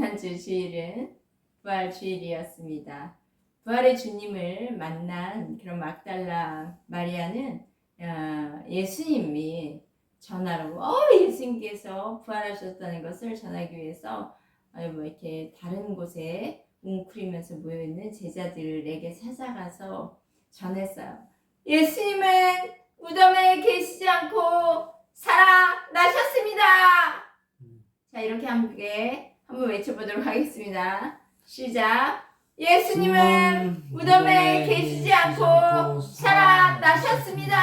지난주 주일은 부활 주일이었습니다. 부활의 주님을 만난 그런 막달라 마리아는 예수님이 전하라고 예수님께서 부활하셨다는 것을 전하기 위해서 이렇게 다른 곳에 웅크리면서 모여있는 제자들에게 찾아가서 전했어요. 예수님은 무덤에 계시지 않고 살아나셨습니다. 자, 이렇게 함께 한번 외쳐보도록 하겠습니다. 시작. 예수님은 무덤에 계시지 않고 살아나셨습니다.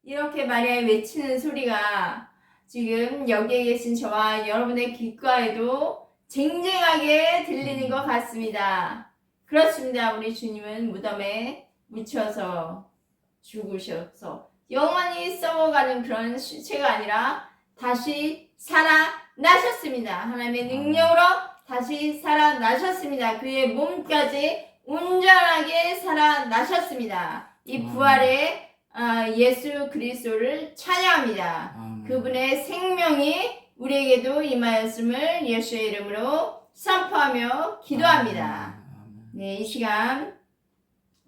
이렇게 마리아의 외치는 소리가 지금 여기에 계신 저와 여러분의 귓가에도 쟁쟁하게 들리는 것 같습니다. 그렇습니다. 우리 주님은 무덤에 묻혀서 죽으셔서 영원히 썩어가는 그런 시체가 아니라 다시 살아나셨습니다. 하나님의 능력으로 다시 살아나셨습니다. 그의 몸까지 온전하게 살아나셨습니다. 이 부활의 예수 그리스도를 찬양합니다. 그분의 생명이 우리에게도 임하였음을 예수의 이름으로 선포하며 기도합니다. 네, 이 시간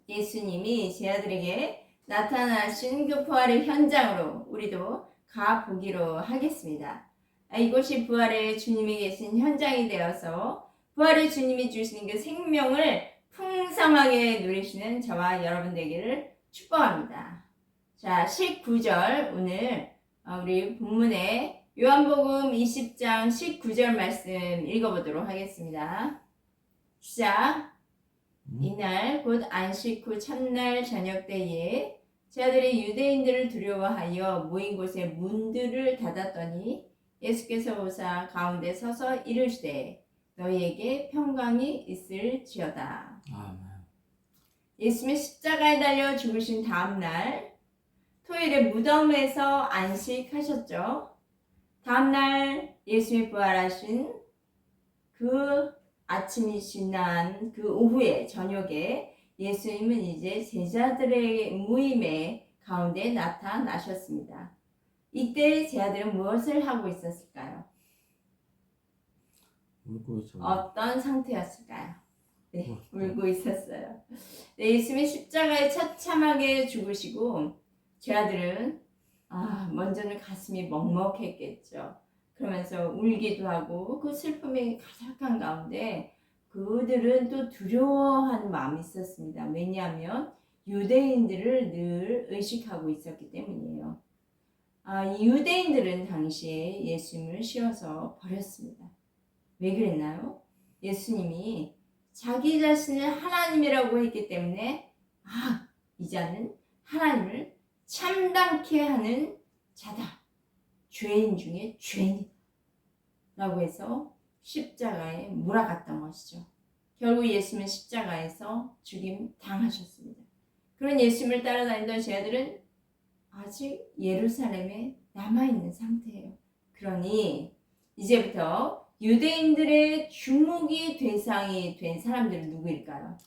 예수님이 제 아들에게 나타나신 그 부활의 현장으로 우리도 가보기로 하겠습니다. 이곳이 부활의 주님이 계신 현장이 되어서 부활의 주님이 주시는 그 생명을 풍성하게 누리시는 저와 여러분 되기를 축복합니다. 자, 19절 오늘 우리 본문에 요한복음 20장 19절 말씀 읽어보도록 하겠습니다. 시작. 이날 곧 안식 후 첫날 저녁 때에 제 아들이 유대인들을 두려워하여 모인 곳에 문들을 닫았더니 예수께서 오사 가운데 서서 이르시되 너희에게 평강이 있을지어다. 아멘. 예수님이 십자가에 달려 죽으신 다음 날 토요일에 무덤에서 안식하셨죠. 다음 날 예수님이 부활하신 그 아침이 지난 그 오후에 저녁에 예수님은 이제 제자들의 모임의 가운데 나타나셨습니다. 이때 제자들은 무엇을 하고 있었을까요? 울고 있었어요. 어떤 상태였을까요? 네, 울고 있었어요. 네, 예수님이 십자가에 처참하게 죽으시고 제자들은 먼저는 가슴이 먹먹했겠죠. 그러면서 울기도 하고 그 슬픔이 가득한 가운데 그들은 또 두려워하는 마음이 있었습니다. 왜냐하면 유대인들을 늘 의식하고 있었기 때문이에요. 이 유대인들은 당시에 예수님을 씌워서 버렸습니다. 왜 그랬나요? 예수님이 자기 자신을 하나님이라고 했기 때문에 이자는 하나님을 참담케 하는 자다. 죄인 중에 죄인이다. 라고 해서 십자가에 몰아갔던 것이죠. 결국 예수님은 십자가에서 죽임 당하셨습니다. 그런 예수님을 따라다니던 제자들은 아직 예루살렘에 남아있는 상태예요. 그러니 이제부터 유대인들의 주목이 대상이 된 사람들은 누구일까요?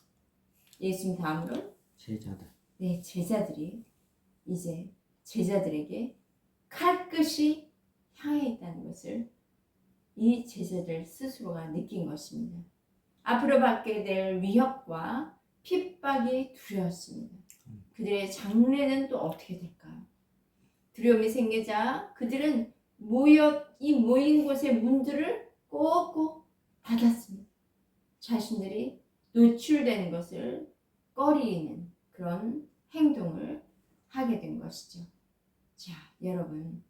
예수님 다음으로? 제자들. 네, 제자들이 이제 제자들에게 칼끝이 향해 있다는 것을 이 제자들 스스로가 느낀 것입니다. 앞으로 받게 될 위협과 핍박이 두려웠습니다. 그들의 장래는 또 어떻게 될까요? 두려움이 생기자 그들은 모인 곳의 문들을 꼭꼭 닫았습니다. 자신들이 노출되는 것을 꺼리는 그런 행동을 하게 된 것이죠. 자, 여러분.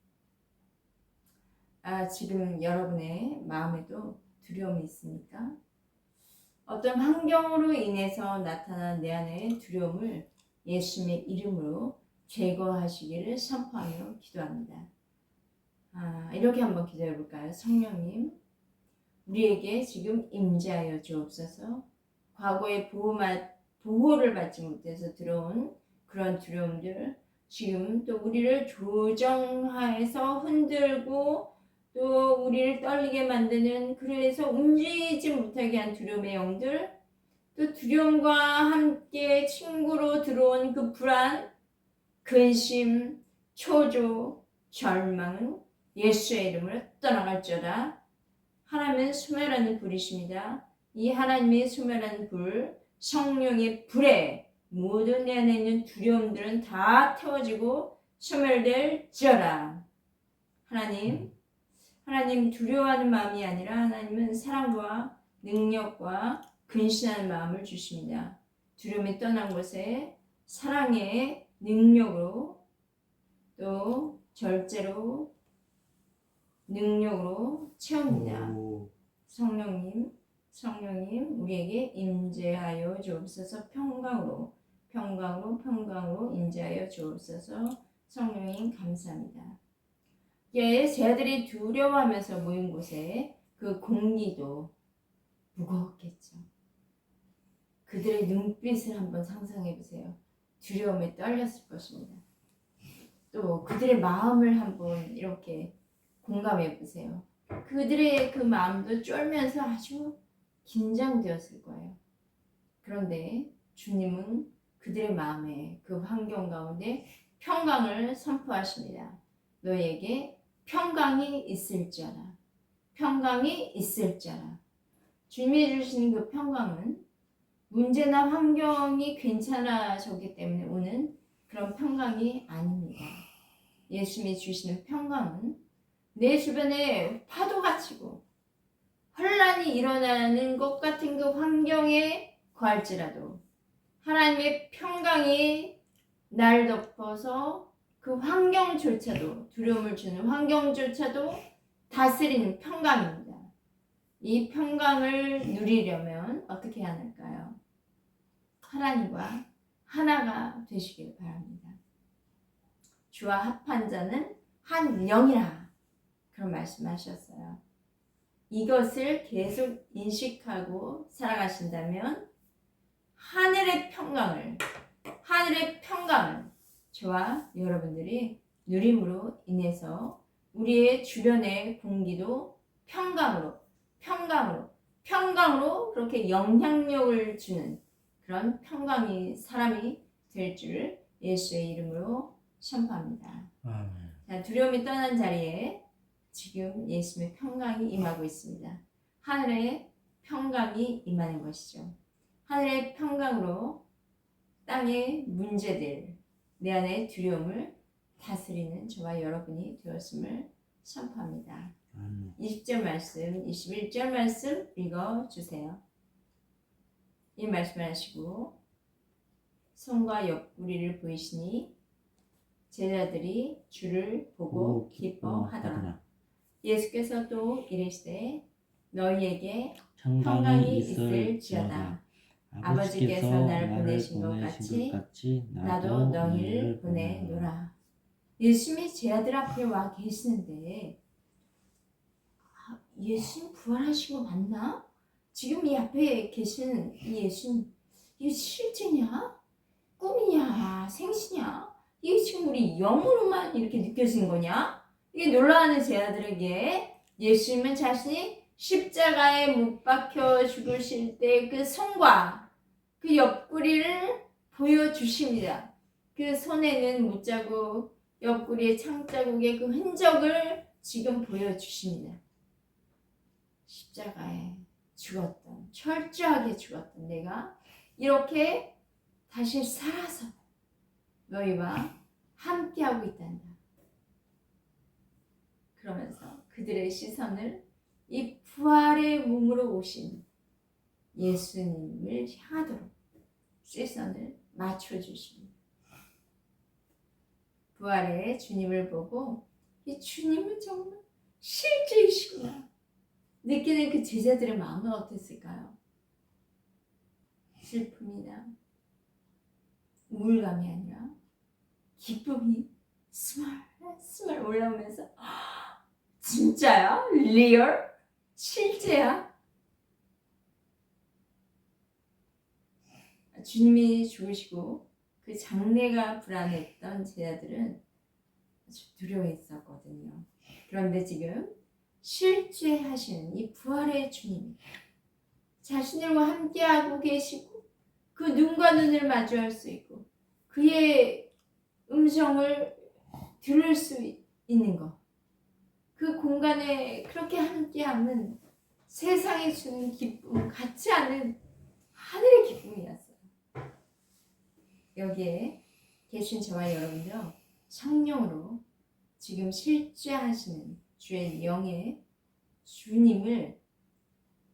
지금 여러분의 마음에도 두려움이 있습니까? 어떤 환경으로 인해서 나타난 내 안의 두려움을 예수님의 이름으로 제거하시기를 선포하며 기도합니다. 이렇게 한번 기도해 볼까요? 성령님, 우리에게 지금 임재하여 주옵소서. 과거에 보호를 받지 못해서 들어온 그런 두려움들, 지금 또 우리를 조정하여서 흔들고 또 우리를 떨리게 만드는, 그래서 움직이지 못하게 한 두려움의 영들, 또 두려움과 함께 친구로 들어온 그 불안, 근심, 초조, 절망은 예수의 이름으로 떠나갈지어다. 하나님은 소멸하는 불이십니다. 이 하나님의 소멸하는 불, 성령의 불에 모든 내 안에 있는 두려움들은 다 태워지고 소멸될지어다. 하나님 두려워하는 마음이 아니라 하나님은 사랑과 능력과 근신하는 마음을 주십니다. 두려움이 떠난 곳에 사랑의 능력으로 또 절제로 능력으로 채웁니다. 성령님 우리에게 임재하여 주옵소서. 평강으로 임재하여 주옵소서. 성령님 감사합니다. 예, 제 아들이 두려워하면서 모인 곳에 그 공기도 무거웠겠죠. 그들의 눈빛을 한번 상상해 보세요. 두려움에 떨렸을 것입니다. 또 그들의 마음을 한번 이렇게 공감해 보세요. 그들의 그 마음도 쫄면서 아주 긴장되었을 거예요. 그런데 주님은 그들의 마음에 그 환경 가운데 평강을 선포하십니다. 너에게 평강이 있을지어다. 평강이 있을지어다. 주님이 주시는 그 평강은 문제나 환경이 괜찮아졌기 때문에 오는 그런 평강이 아닙니다. 예수님이 주시는 평강은 내 주변에 파도가 치고 혼란이 일어나는 것 같은 그 환경에 거할지라도 하나님의 평강이 날 덮어서 그 환경조차도, 두려움을 주는 환경조차도 다스리는 평강입니다. 이 평강을 누리려면 어떻게 해야 할까요? 하나님과 하나가 되시길 바랍니다. 주와 합한 자는 한 영이라, 그런 말씀하셨어요. 이것을 계속 인식하고 살아가신다면 하늘의 평강을 저와 여러분들이 누림으로 인해서 우리의 주변의 공기도 평강으로 그렇게 영향력을 주는 그런 평강이 사람이 될 줄 예수의 이름으로 선포합니다. 자, 두려움이 떠난 자리에 지금 예수님의 평강이 임하고 있습니다. 하늘의 평강이 임하는 것이죠. 하늘의 평강으로 땅의 문제들, 내 안의 두려움을 다스리는 저와 여러분이 되었음을 선포합니다. 20절 말씀, 21절 말씀 읽어주세요. 이 말씀을 하시고 손과 옆구리를 보이시니 제자들이 주를 보고 기뻐하더라. 예수께서 또 이르시되 너희에게 평강이 있을지어다. 아버지께서 나를 보내신 것 같이 나도 너희를 보내노라. 예수님이 제 아들 앞에 와 계시는데 예수님 부활하신 거 맞나? 지금 이 앞에 계시는 이 예수님, 이게 실제냐? 꿈이냐? 생시냐? 이게 지금 우리 영으로만 이렇게 느껴지는 거냐? 이게 놀라워하는 제 아들에게 예수님은 자신이 십자가에 못 박혀 죽으실 때 그 손과 그 옆구리를 보여주십니다. 그 손에는 못자국, 옆구리의 창자국의 그 흔적을 지금 보여주십니다. 십자가에 죽었던, 철저하게 죽었던 내가 이렇게 다시 살아서 너희와 함께하고 있단다. 그러면서 그들의 시선을 이 부활의 몸으로 오신 예수님을 향하도록 시선을 맞춰주십니다. 부활의 주님을 보고 이 주님은 정말 실제이시구나 느끼는 그 제자들의 마음은 어땠을까요? 슬픔이나 우울감이 아니라 기쁨이 스멀 올라오면서 진짜야? 리얼? 실제야? 주님이 죽으시고 그 장례가 불안했던 제자들은 아주 두려워했었거든요. 그런데 지금 실제 하시는 이 부활의 주님이 자신들과 함께하고 계시고 그 눈과 눈을 마주할 수 있고 그의 음성을 들을 수 있는 것, 그 공간에 그렇게 함께하면 세상이 주는 기쁨 같지 않은 하늘의 기쁨이었어요. 여기에 계신 저와 여러분도 성령으로 지금 실제하시는 주의 영의 주님을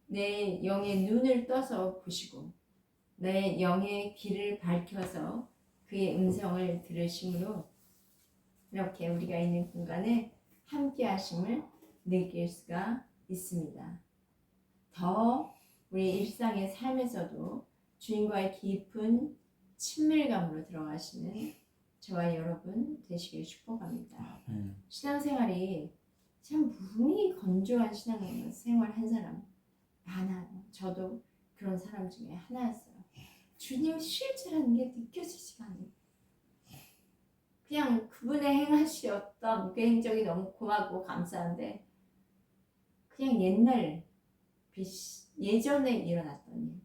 내 영의 눈을 떠서 보시고 내 영의 귀를 밝혀서 그의 음성을 들으심으로 이렇게 우리가 있는 공간에 함께 하심을 느낄 수가 있습니다. 더 우리 일상의 삶에서도 주님과의 깊은 친밀감으로 들어가시는 저와 여러분 되시길 축복합니다. 신앙생활이 참 무미 건조한 신앙생활 한 사람 많아요. 저도 그런 사람 중에 하나였어요. 주님 실제라는 게 느껴지지가 않아요. 그냥 그분의 행하시었던 그 행적이 너무 고맙고 감사한데 그냥 옛날 예전에 일어났던 일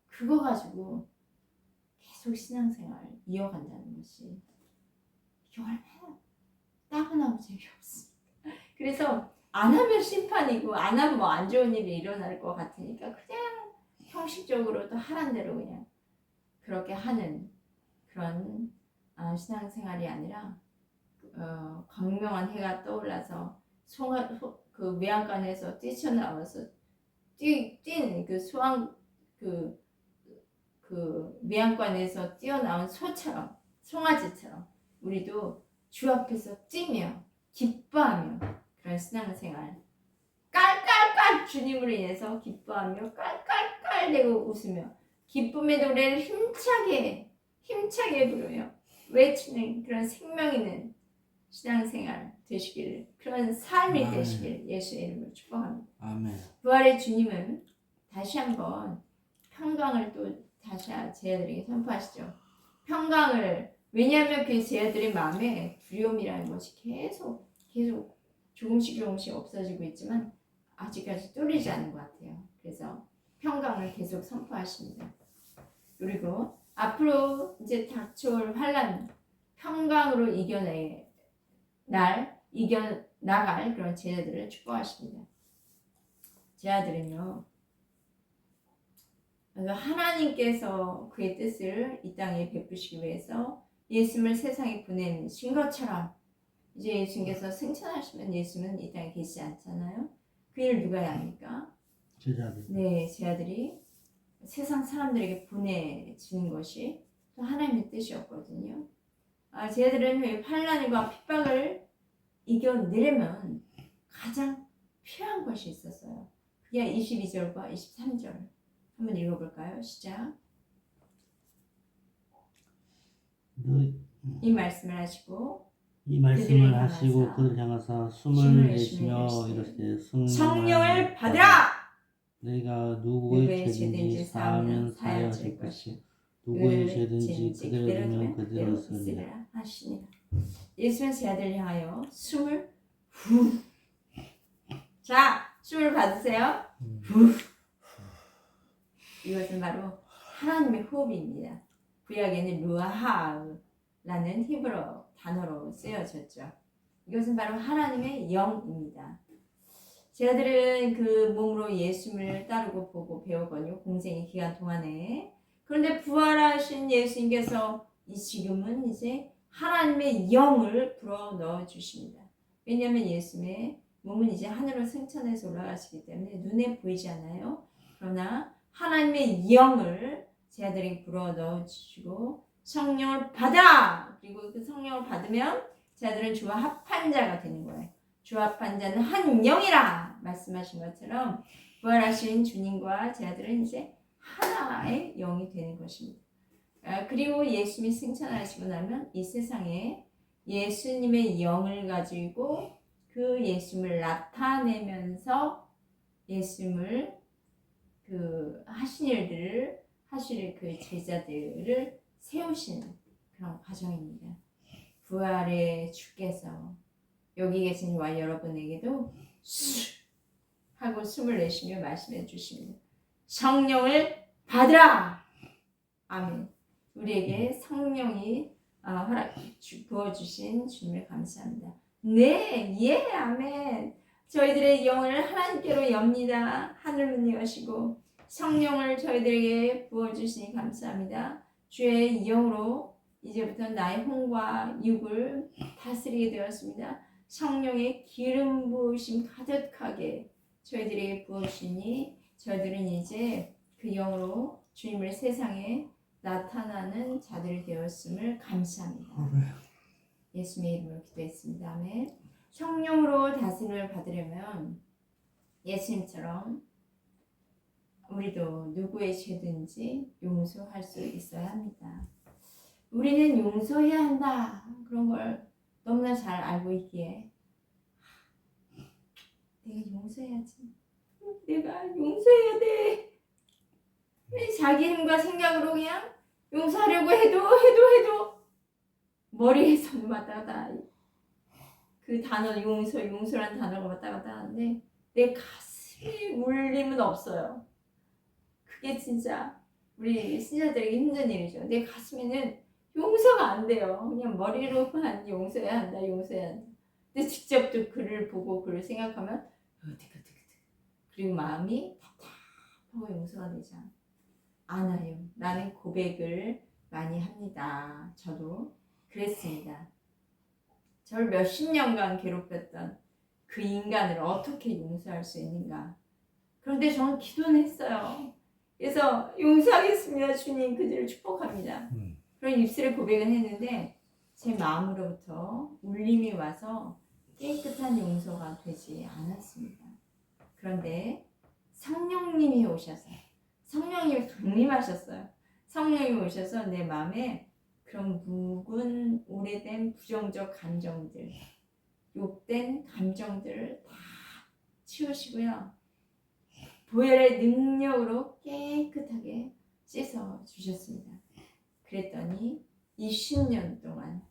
그거 가지고 계속 신앙생활 이어간다는 것이 이게 얼마나 따분하고 재미없습니까? 그래서 안 하면 심판이고 안 하면 뭐 안 좋은 일이 일어날 것 같으니까 그냥 형식적으로 또 하란 대로 그냥 그렇게 하는 그런 신앙생활이 아니라 광명한 해가 떠올라서 그 외양간에서 뛰쳐나와서 뛰는 그 소왕 그 외양간에서 뛰어나온 소처럼 송아지처럼 우리도 주 앞에서 뛰며 기뻐하며 그런 신앙생활 깔깔깔 주님으로 인해서 기뻐하며 깔깔깔대고 웃으며 기쁨의 노래를 힘차게 부르며 외치는 그런 생명 있는 신앙생활 되시기를 그런 삶이 되시기를 예수의 이름으로 축복합니다. 아멘. 부활의 주님은 다시 한번 평강을 또 다시 제자들에게 선포하시죠. 평강을 왜냐하면 그 제자들의 마음에 두려움이라는 것이 계속 조금씩 없어지고 있지만 아직까지 뚫리지 않은 것 같아요. 그래서 평강을 계속 선포하십니다. 그리고 앞으로 이제 닥쳐올 환난 평강으로 이겨나갈 그런 제자들을 축복하십니다. 제자들은요, 하나님께서 그의 뜻을 이 땅에 베푸시기 위해서 예수님을 세상에 보내신 것처럼 이제 예수님께서 승천하시면 예수는 이 땅에 계시지 않잖아요. 그 일을 누가 해야 합니까? 제자들. 네, 제자들이 세상 사람들에게 보내지는 것이 또 하나님의 뜻이었거든요. 제자들은 환난과 핍박을 이겨내려면 가장 필요한 것이 있었어요. 그게 22절과 23절 한번 읽어볼까요? 시작. 이 말씀을 하시고 그들을 향하사 숨을 내쉬며 이르시되 성령을 받으라. 내가 누구의 죄든지 사하면 사하여질 것이 누구의 죄든지 그대로 두면 그대로 쓰리라 하시니라. 예수는 제자들을 향하여 숨을 후. 자, 숨을 받으세요. 후. 이것은 바로 하나님의 호흡입니다. 구약에는 루아하라는 히브리어 단어로 쓰여졌죠. 이것은 바로 하나님의 영입니다. 제자들은 그 몸으로 예수님을 따르고 보고 배웠거든요. 공생의 기간 동안에. 그런데 부활하신 예수님께서 지금은 이제 하나님의 영을 불어 넣어 주십니다. 왜냐하면 예수님의 몸은 이제 하늘로 승천해서 올라가시기 때문에 눈에 보이지 않아요. 그러나 하나님의 영을 제자들에게 불어 넣어 주시고 성령을 받아! 그리고 그 성령을 받으면 제자들은 주와 합한 자가 되는 거예요. 주와 합한 자는 한 영이라 말씀하신 것처럼 부활하신 주님과 제자들은 이제 하나의 영이 되는 것입니다. 그리고 예수님이 승천하시고 나면 이 세상에 예수님의 영을 가지고 그 예수님을 나타내면서 예수님을 하신 일들을 하실 그 제자들을 세우시는 그런 과정입니다. 부활의 주께서 여기 계신 저와 여러분에게도 하고 숨을 내쉬며 말씀해 주십니다. 성령을 받으라. 아멘. 우리에게 성령이 부어주신 주님을 감사합니다. 네, 예, 아멘. 저희들의 영을 하나님께로 엽니다. 하늘 문 여시고 성령을 저희들에게 부어주시니 감사합니다. 주의 영으로 이제부터 나의 혼과 육을 다스리게 되었습니다. 성령의 기름 부으심 가득하게 저희들에게 부으시니 저희들은 이제 그 영으로 주님을 세상에 나타나는 자들이 되었음을 감사합니다. 예수님의 이름으로 기도했습니다. 아멘. 성령으로 다스림을 받으려면 예수님처럼 우리도 누구의 죄든지 용서할 수 있어야 합니다. 우리는 용서해야 한다. 그런 걸 너무나 잘 알고 있기에 내가 용서해야지. 내가 용서해야 돼. 자기 힘과 생각으로 그냥 용서하려고 해도 머리에서는 왔다 갔다 그 단어 용서란 단어가 왔다 갔다 하는데 내 가슴에 울림은 없어요. 그게 진짜 우리 신자들에게 힘든 일이죠. 내 가슴에는 용서가 안 돼요. 그냥 머리로만 용서해야 한다. 근데 직접 또 글을 보고 글을 생각하면 그리고 마음이 답답하고 용서가 되지 않아요. 라는 고백을 많이 합니다. 저도 그랬습니다. 저를 몇십 년간 괴롭혔던 그 인간을 어떻게 용서할 수 있는가. 그런데 저는 기도는 했어요. 그래서 용서하겠습니다. 주님, 그들을 축복합니다. 그런 입술의 고백은 했는데 제 마음으로부터 울림이 와서 깨끗한 용서가 되지 않았습니다. 그런데 성령님이 오셔서 성령님이 강림하셨어요. 성령님이 오셔서 내 마음에 그런 묵은 오래된 부정적 감정들, 욕된 감정들을 다 치우시고요. 보혈의 능력으로 깨끗하게 씻어 주셨습니다. 그랬더니 20년 동안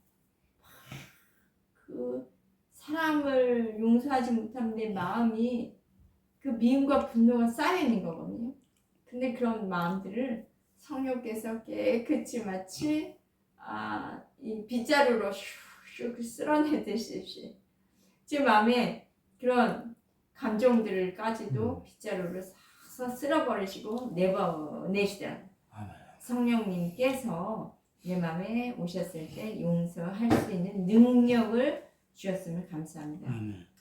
그 사람을 용서하지 못하는 내 마음이 그 미움과 분노가 쌓여 있는 거거든요. 근데 그런 마음들을 성령께서 깨끗이 마치 이 빗자루로 슉슉 쓸어내듯이 제 마음에 그런 감정들까지도 빗자루로 싹 쓸어버리시고 내보내시더라고요. 성령님께서 내 마음에 오셨을 때 용서할 수 있는 능력을 주셨음을 감사합니다.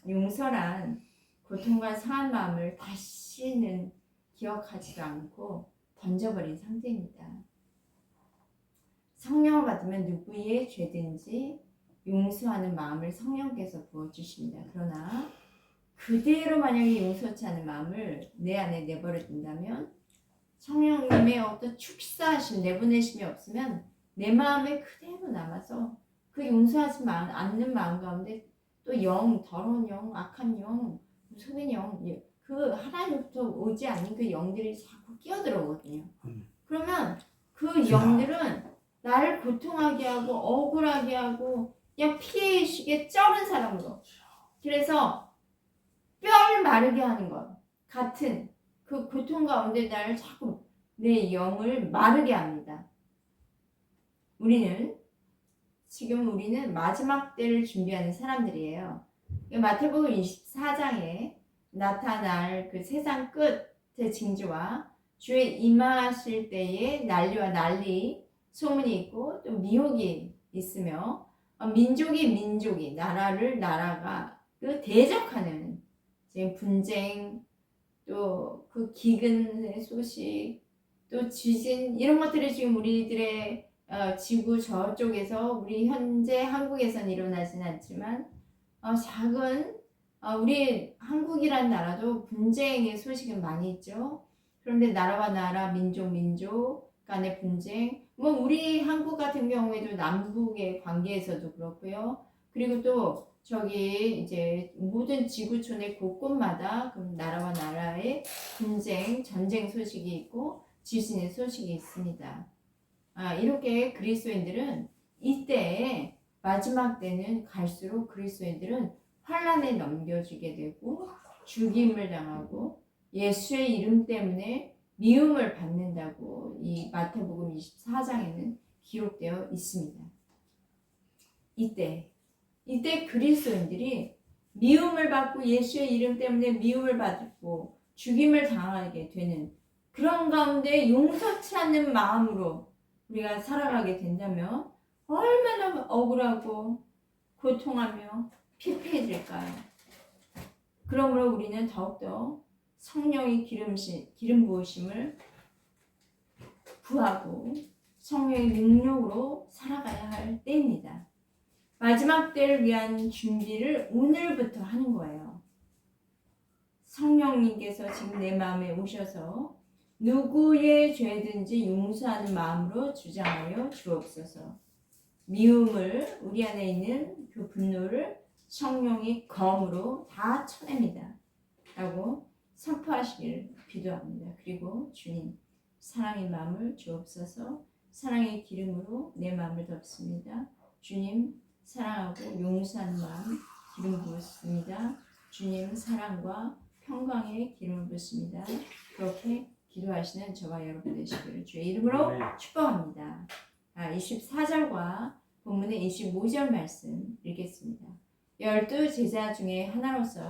용서란 고통과 상한 마음을 다시는 기억하지도 않고 던져버린 상태입니다. 성령을 받으면 누구의 죄든지 용서하는 마음을 성령께서 부어주십니다. 그러나 그대로 만약에 용서치 않은 마음을 내 안에 내버려둔다면 성령님의 어떤 축사하심, 내보내심이 없으면 내 마음에 그대로 남아서 그 용서하지 않는 마음 가운데 또 더러운 영, 악한 영, 속인 영, 그 하나님부터 오지 않는 그 영들이 자꾸 끼어들어오거든요. 그러면 그 영들은 나를 고통하게 하고 억울하게 하고 그냥 피해의식에 쩔은 사람으로, 그래서 뼈를 마르게 하는 것 같은 그 고통 가운데 나를 자꾸 내 영을 마르게 합니다. 우리는 마지막 때를 준비하는 사람들이에요. 마태복음 24장에 나타날 그 세상 끝의 징조와 주의 임하실 때의 난리와 난리 소문이 있고 또 미혹이 있으며 민족이 나라가 그 대적하는 지금 분쟁, 또 그 기근의 소식, 또 지진, 이런 것들이 지금 우리들의 지구 저쪽에서 우리 현재 한국에서는 일어나진 않지만 작은 우리 한국이라는 나라도 분쟁의 소식은 많이 있죠. 그런데 나라와 나라, 민족 간의 분쟁, 우리 한국 같은 경우에도 남북의 관계에서도 그렇고요. 그리고 또 저기 이제 모든 지구촌의 곳곳마다 그 나라와 나라의 분쟁, 전쟁 소식이 있고 지진의 소식이 있습니다. 이렇게 그리스도인들은 이때에 마지막 때는 갈수록 그리스도인들은 환난에 넘겨지게 되고 죽임을 당하고 예수의 이름 때문에 미움을 받는다고 이 마태복음 24장에는 기록되어 있습니다. 이때 그리스도인들이 미움을 받고 예수의 이름 때문에 미움을 받고 죽임을 당하게 되는 그런 가운데 용서치 않는 마음으로 우리가 살아가게 된다면 얼마나 억울하고 고통하며 피폐해질까요? 그러므로 우리는 더욱더 성령의 기름 부으심을 구하고 성령의 능력으로 살아가야 할 때입니다. 마지막 때를 위한 준비를 오늘부터 하는 거예요. 성령님께서 지금 내 마음에 오셔서 누구의 죄든지 용서하는 마음으로 주장하여 주옵소서. 미움을 우리 안에 있는 그 분노를 성령의 검으로 다 쳐냅니다. 라고 선포하시기를 기도합니다. 그리고 주님 사랑의 마음을 주옵소서. 사랑의 기름으로 내 마음을 덮습니다. 주님 사랑하고 용서하는 마음 기름 부었습니다. 주님 사랑과 평강의 기름을 붓습니다. 그렇게 기도하시는 저와 여러분 되시기를 주의 이름으로 축복합니다. 24절과 본문의 25절 말씀 읽겠습니다. 12제자 중에 하나로서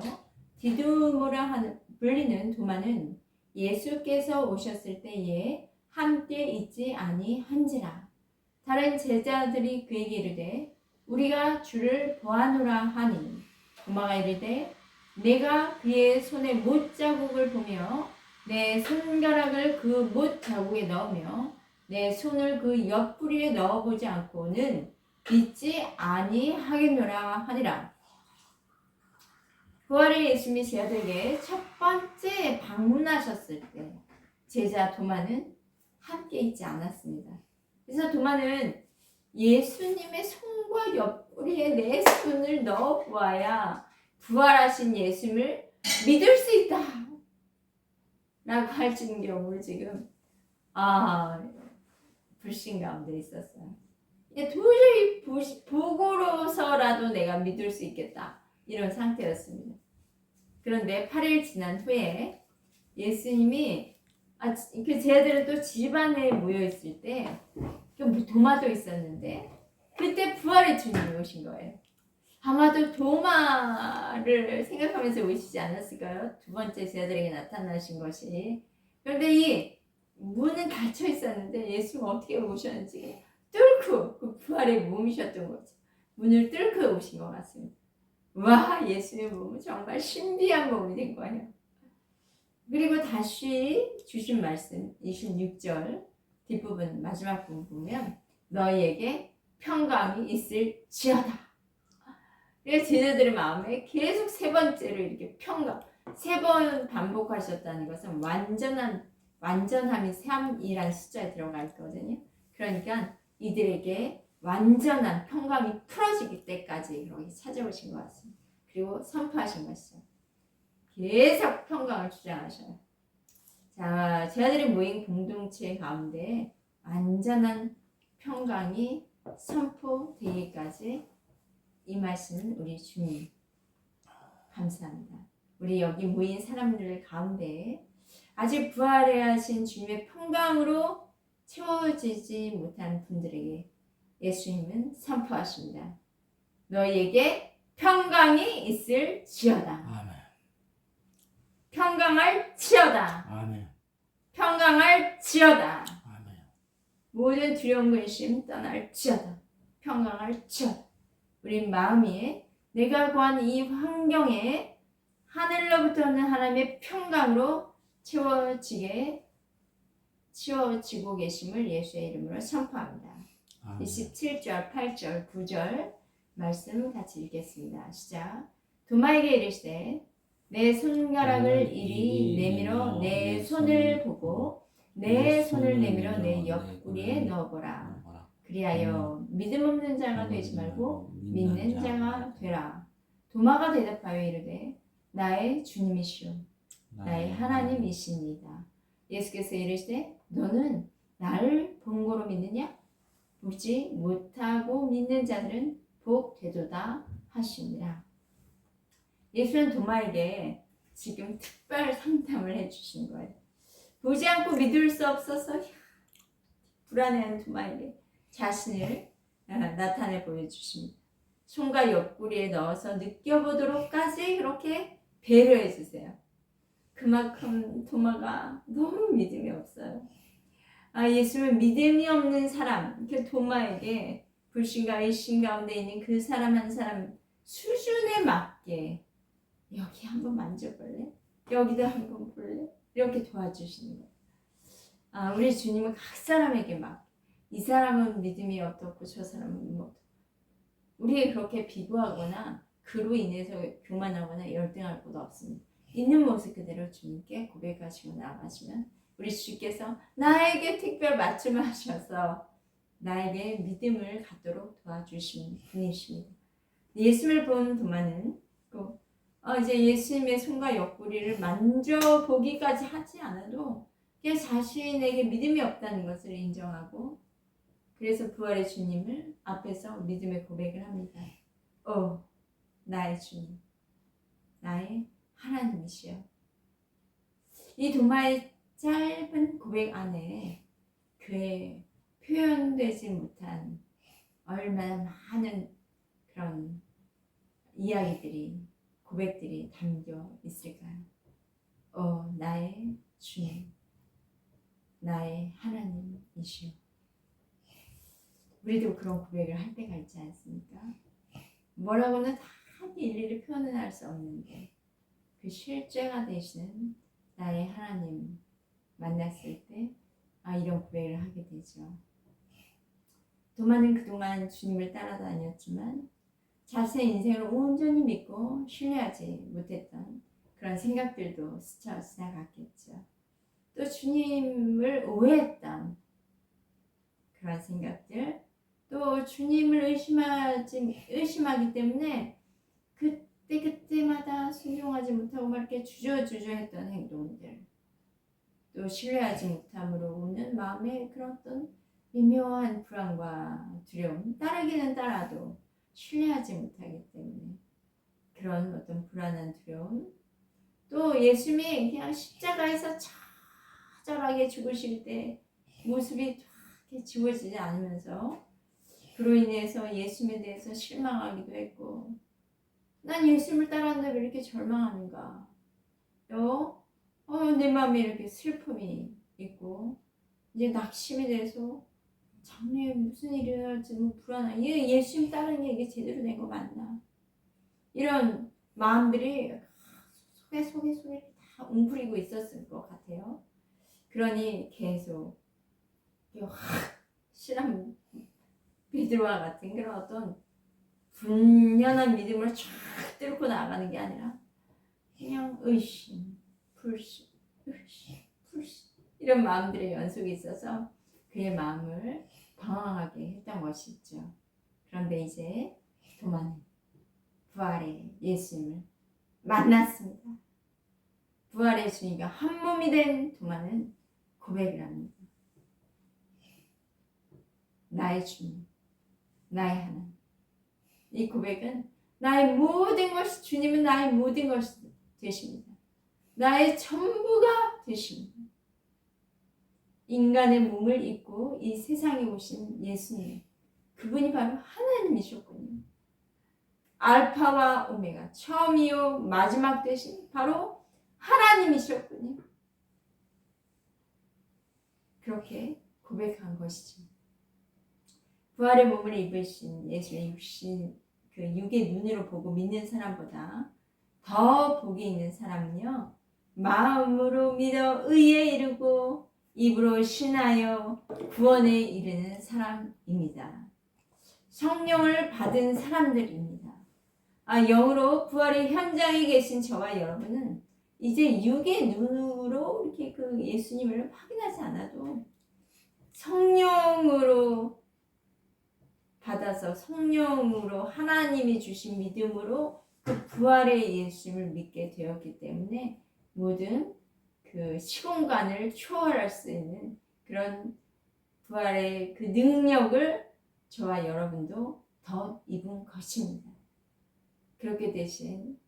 디두모라 불리는 도마는 예수께서 오셨을 때에 함께 있지 아니한지라. 다른 제자들이 그에게 이르되 우리가 주를 보아노라 하니 도마가 이르되 내가 그의 손에 못 자국을 보며 내 손가락을 그 못 자국에 넣으며 내 손을 그 옆구리에 넣어보지 않고는 믿지 아니하겠노라 하니라. 부활의 예수님이 제자들에게 첫 번째 방문하셨을 때 제자 도마는 함께 있지 않았습니다. 그래서 도마는 예수님의 손과 옆구리에 내 손을 넣어보아야 부활하신 예수님을 믿을 수 있다 라고 하시는 경우를 지금 불신 가운데 있었어요. 도저히 보고로서라도 내가 믿을 수 있겠다 이런 상태였습니다. 그런데 8일 지난 후에 예수님이 그 제자들은 또 집안에 모여 있을 때 도마도 있었는데 그때 부활의 주님이 오신 거예요. 아마도 도마를 생각하면서 오시지 않았을까요? 두 번째 제자들에게 나타나신 것이. 그런데 이 문은 닫혀 있었는데 예수가 어떻게 오셨는지 뚫고 그 부활의 몸이셨던 거죠. 문을 뚫고 오신 것 같습니다. 와, 예수의 몸은 정말 신비한 몸이 된 거예요. 그리고 다시 주신 말씀 26절 뒷부분 마지막 부분 보면 너희에게 평강이 있을지어다. 그래서 제자들의 마음에 계속 세 번째로 이렇게 평강, 세 번 반복하셨다는 것은 완전함이 3이라는 숫자에 들어가 있거든요. 그러니까 이들에게 완전한 평강이 풀어지기 때까지 여기 찾아오신 것 같습니다. 그리고 선포하신 것이죠. 계속 평강을 주장하셔요. 자, 제자들이 모인 공동체 가운데 완전한 평강이 선포되기까지 임하시는 우리 주님 감사합니다. 우리 여기 모인 사람들 가운데 아직 부활하신 주님의 평강으로 채워지지 못한 분들에게 예수님은 선포하십니다. 너희에게 평강이 있을지어다. 아멘. 평강할지어다. 아멘. 평강할지어다. 아멘. 모든 두려움 근심 떠날지어다. 평강할지어다. 우리 마음이 내가 구한 이 환경에 하늘로부터 오는 하나님의 평강으로 채워지고 계심을 예수의 이름으로 선포합니다. 27절, 8절, 9절 말씀 같이 읽겠습니다. 시작. 도마에게 이르시되 내 손가락을 이리 내밀어 내 손을 보고 내 손을 내밀어 내 옆구리에 넣어보라. 그리하여 믿음 없는 자가 되지 말고 믿는 자가 되라. 도마가 대답하여 이르되 나의 주님이시오 나의 하나님이시니이다. 예수께서 이르시되 너는 나를 본고로 믿느냐? 보지 못하고 믿는 자들은 복 되도다 하시니라. 예수는 도마에게 지금 특별 상담을 해주신 거예요. 보지 않고 믿을 수 없어서 불안해하는 도마에게 자신을 나타내 보여주십니다. 손과 옆구리에 넣어서 느껴보도록까지 그렇게 배려해 주세요. 그만큼 도마가 너무 믿음이 없어요. 예수를 믿음이 없는 사람, 그 도마에게 불신과 의심 가운데 있는 그 사람 한 사람 수준에 맞게 여기 한번 만져볼래? 여기도 한번 볼래? 이렇게 도와주시는 거예요. 우리 주님은 각 사람에게 막 이 사람은 믿음이 어떻고 저 사람은 뭐 우리 그렇게 비교하거나 그로 인해서 교만하거나 열등할 것도 없습니다. 있는 모습 그대로 주님께 고백하시고 나아가시면 우리 주께서 나에게 특별 맞춤하셔서 나에게 믿음을 갖도록 도와주신 분이십니다. 예수를 본 도마는 또 이제 예수님의 손과 옆구리를 만져보기까지 하지 않아도 그냥 자신에게 믿음이 없다는 것을 인정하고 그래서 부활의 주님을 앞에서 믿음의 고백을 합니다. 나의 주님, 나의 하나님이시여. 이 도마의 짧은 고백 안에 그의 표현되지 못한 얼마나 많은 그런 이야기들이 고백들이 담겨 있을까요? 나의 주님, 나의 하나님이시여. 우리도 그런 고백을 할 때가 있지 않습니까? 뭐라고는 다 일일이 표현은 할 수 없는데 그 실제가 되시는 나의 하나님 만났을 때 이런 고백을 하게 되죠. 도마는 그동안 주님을 따라다녔지만 자신의 인생을 온전히 믿고 신뢰하지 못했던 그런 생각들도 스쳐 지나갔겠죠. 또 주님을 오해했던 그런 생각들, 또 주님을 의심하기 때문에 그때마다 순종하지 못하고 막 이렇게 주저했던 행동들, 또 신뢰하지 못함으로 오는 마음의 그런 어떤 미묘한 불안과 두려움, 따르기는 따라도 신뢰하지 못하기 때문에 그런 어떤 불안한 두려움, 또 예수님이 그냥 십자가에서 처절하게 죽으실 때 모습이 이렇게 지워지지 않으면서 그로 인해서 예수님에 대해서 실망하기도 했고, 난 예수님을 따랐는데 왜 이렇게 절망하는가? 내 마음에 이렇게 슬픔이 있고 이제 낙심이 돼서 장래에 무슨 일이 일어날지 불안해. 예수님 따르는 게 이게 제대로 된 거 맞나? 이런 마음들이 속에 다 웅크리고 있었을 것 같아요. 그러니 계속 실한 베드로와 같은 그런 어떤 분연한 믿음을 쫙 뚫고 나가는 게 아니라 그냥 의심, 불신 이런 마음들의 연속이 있어서 그의 마음을 방황하게 했던 것이죠. 그런데 이제 도마는 부활의 예수님을 만났습니다. 부활의 주님과 한 몸이 된 도마는 고백을 합니다. 나의 주님, 나의 하나님. 이 고백은 나의 모든 것이, 주님은 나의 모든 것이 되십니다. 나의 전부가 되십니다. 인간의 몸을 입고 이 세상에 오신 예수님, 그분이 바로 하나님이셨군요. 알파와 오메가, 처음이요 마지막 되신 바로 하나님이셨군요. 그렇게 고백한 것이죠. 부활의 몸을 입으신 예수의 육신, 그 육의 눈으로 보고 믿는 사람보다 더 복이 있는 사람은요, 마음으로 믿어 의에 이르고 입으로 신하여 구원에 이르는 사람입니다. 성령을 받은 사람들입니다. 영으로 부활의 현장에 계신 저와 여러분은 이제 육의 눈으로 이렇게 그 예수님을 확인하지 않아도 성령으로 받아서 성령으로 하나님이 주신 믿음으로 그 부활의 예수님을 믿게 되었기 때문에 모든 그 시공간을 초월할 수 있는 그런 부활의 그 능력을 저와 여러분도 더 입은 것입니다. 그렇게 되신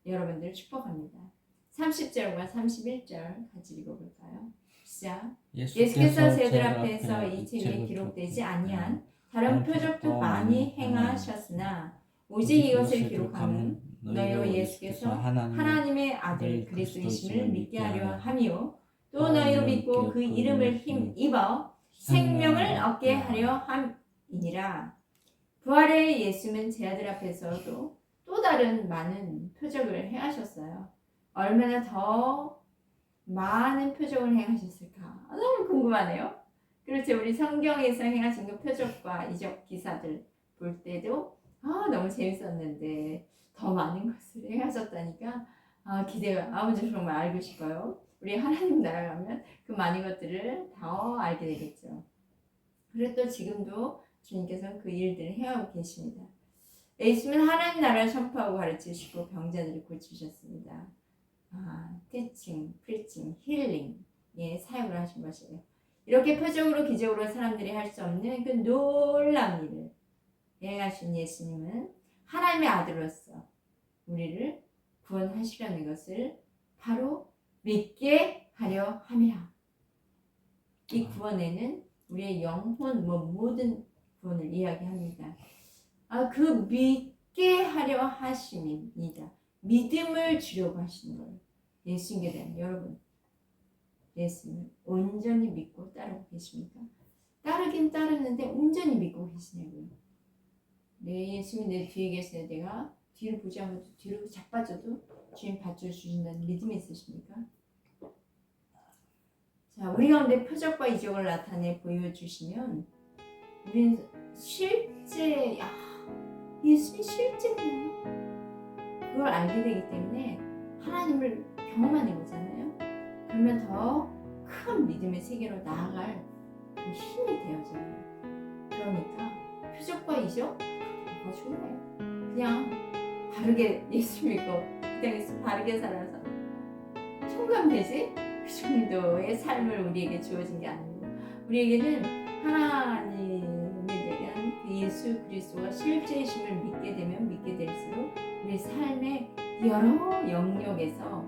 여러분들을 축복합니다. 30절과 31절 같이 읽어볼까요? 시작. 예수께서 제들 앞에서 이 책에 기록되지 아니한 다른 표적도 많이 행하셨으나 오직 이것을 기록하는 너희로 예수께서 하나님의 아들 그리스도이심을 믿게 하려 함이요 또 너희로 믿고 그 이름을 힘입어 생명을 얻게 하려 함이니라. 부활의 예수는 제 아들 앞에서도 또 다른 많은 표적을 행하셨어요. 얼마나 더 많은 표적을 행하셨을까? 너무 궁금하네요. 그렇죠. 우리 성경에서 행하신 그 표적과 이적 기사들 볼 때도 너무 재밌었는데 더 많은 것을 행하셨다니까 기대가 아버지 정말 알고 싶어요. 우리 하나님 나라 가면 그 많은 것들을 더 알게 되겠죠. 그리고 또 지금도 주님께서 그 일들을 해하고 계십니다. 예수님은 하나님 나라를 선포하고 가르치시고 병자들을 고치셨습니다. teaching, preaching, healing에 사역을 하신 것이에요. 이렇게 표적으로 기적으로 사람들이 할 수 없는 그 놀라운 일을 행하신 예수님은 하나님의 아들로서 우리를 구원하시려는 것을 바로 믿게 하려 함이라. 이 구원에는 우리의 영혼 모든 구원을 이야기합니다. 그 믿게 하려 하심입니다. 믿음을 주려고 하시는 거예요. 예수님에 대한 여러분 예수님을 온전히 믿고 따르고 계십니까? 따르긴 따르는데 온전히 믿고 계시냐고요. 내 예수님이 내 뒤에 계세요. 내가 뒤를 보지 않고 뒤로 자빠져도 주님 받쳐주신다는 믿음이 있으십니까? 자, 우리 가운데 표적과 이적을 나타내 보여주시면 우리는 실제 예수님이 실제구나 그걸 알게 되기 때문에 하나님을 경험하는 거잖아요. 그러면 더 큰 믿음의 세계로 나아갈 그 힘이 되어져요. 그러니까 표적과 이적 뭐가 중요해요. 그냥 바르게 예수 믿고 이 땅에서 바르게 살아서 천국하면 되지? 그 정도의 삶을 우리에게 주어진 게 아니고 우리에게는 하나님에 대한 그 예수 그리스도가 실제이심을 믿게 되면 믿게 될수록 우리 삶의 여러 영역에서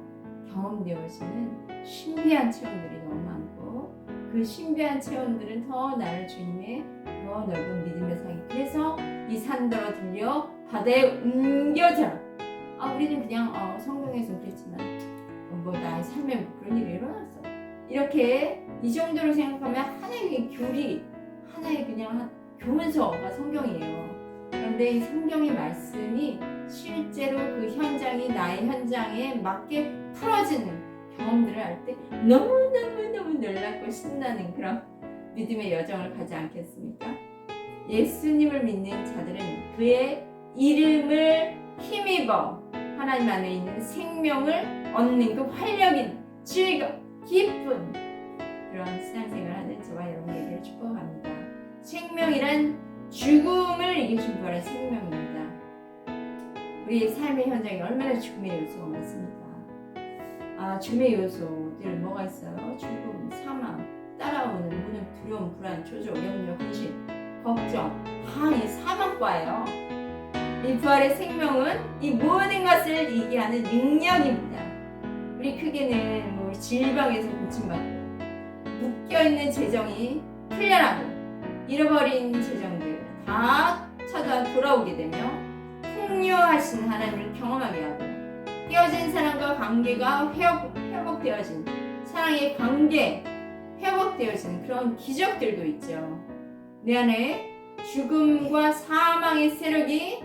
경험되어지는 신비한 체험들이 너무 많고 그 신비한 체험들은 더 나를 주님의 더 넓은 믿음의 사이 그래서 이 산더러 들려 바다에 옮겨져 우리는 그냥 성경에서 그랬지만 나의 삶에 그런 일이 일어났어 이렇게 이 정도로 생각하면 하나의 교리 하나의 그냥 교문서가 성경이에요. 그런데 이 성경의 말씀이 실제로 그 현장이 나의 현장에 맞게 풀어지는 경험들을 할 때 너무너무너무 놀랍고 신나는 그런 믿음의 여정을 가지 않겠습니까? 예수님을 믿는 자들은 그의 이름을 힘입어 하나님 안에 있는 생명을 얻는 그 활력인 즐거움, 기쁜 그런 신앙생활을 하는 저와 여러분에게 축복합니다. 생명이란 죽음을 이기신 부활의 생명입니다. 우리 삶의 현장에 얼마나 죽음의 요소가 많습니까? 죽음의 요소들 뭐가 있어요? 죽음, 사망, 따라오는 모든 두려움, 불안, 조조, 염려, 근심, 걱정 이 사망과예요. 이 부활의 생명은 이 모든 것을 이기게 하는 능력입니다. 우리 크게는 질병에서 고침받고 묶여있는 재정이 풀려나고 잃어버린 재정들 다 찾아 돌아오게 되며 풍요하신 하나님을 경험하게 하고 깨어진 사랑과 관계가 회복되어진 사랑의 관계 회복되어진 그런 기적들도 있죠. 내 안에 죽음과 사망의 세력이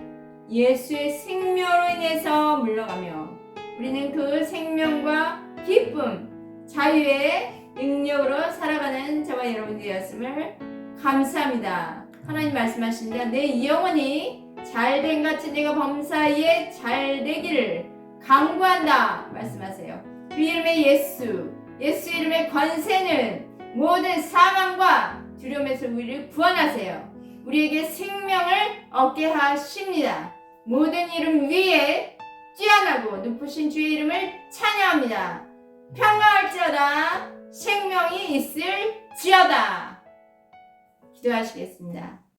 예수의 생명으로 인해서 물러가며 우리는 그 생명과 기쁨, 자유의 능력으로 살아가는 저와 여러분이 되었음을 감사합니다. 하나님 말씀하십니다. 내 영혼이 잘된 같이 내가 범사에 잘되기를 간구한다 말씀하세요. 그 이름의 예수 이름의 권세는 모든 사망과 두려움에서 우리를 구원하세요. 우리에게 생명을 얻게 하십니다. 모든 이름 위에 뛰어나고 높으신 주의 이름을 찬양합니다. 평강할지어다 생명이 있을지어다. 기도하시겠습니다.